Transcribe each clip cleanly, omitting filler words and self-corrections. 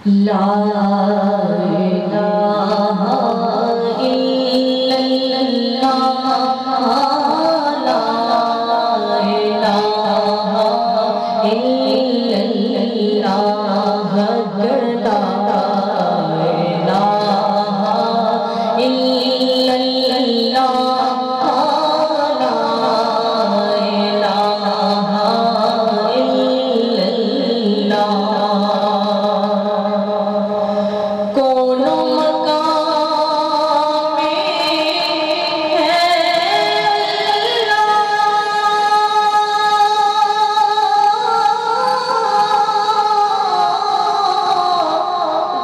لا الہ الا اللہ لا الہ الا اللہ لا الہ الا اللہ لا الہ الا اللہ کون مقام میں ہے اللہ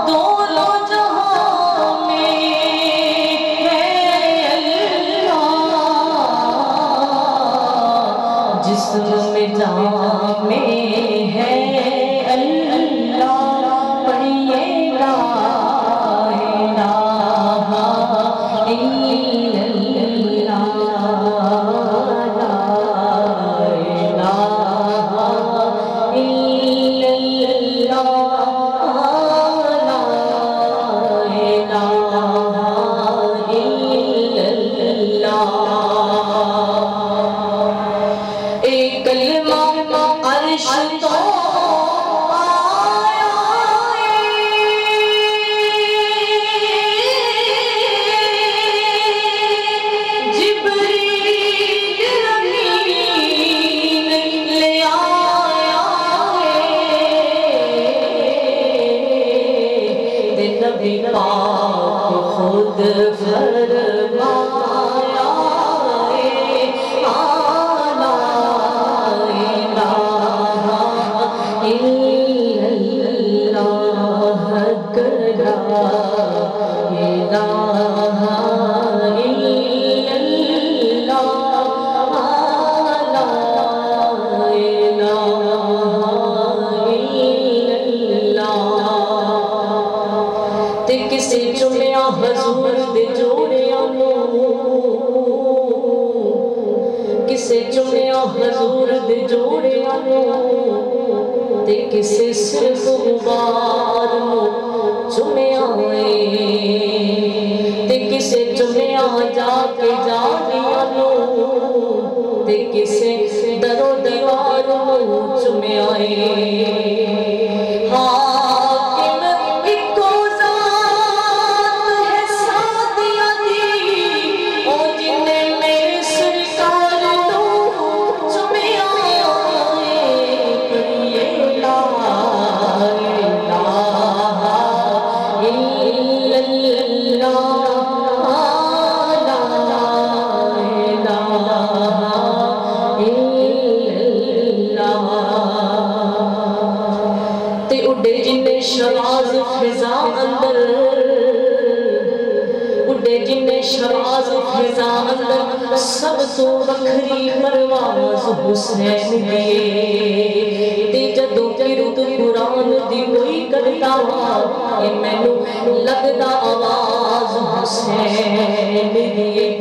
دونوں جہاں میں ہے اللہ جسم میں جان میں ہے اللہ پڑھیے لا الہ الا اللہ لا الہ الا اللہ لا الہ الا اللہ ایک کلمہ عرش تو نبی پاک خود فرمایا لا الہ الا اللہ لا الہ الا اللہ لا الہ الا اللہ تے کسے چنیا حضور دے جوڑیاں نو کسے چنیا حضور دے جوڑیاں نو تے کسے صرف غبار نو چنیا تے کسے چنیا جا کے جانیاں نو تے کسے در و دیوار نو چنیا شواز فضا اندر اڈے جن شواز فضا اندر سب تو بکھری پرواز حسین دیے تے جدوں کرد قرآن دی کوئی کرتا اے مینوں لگدا آواز حسین دیے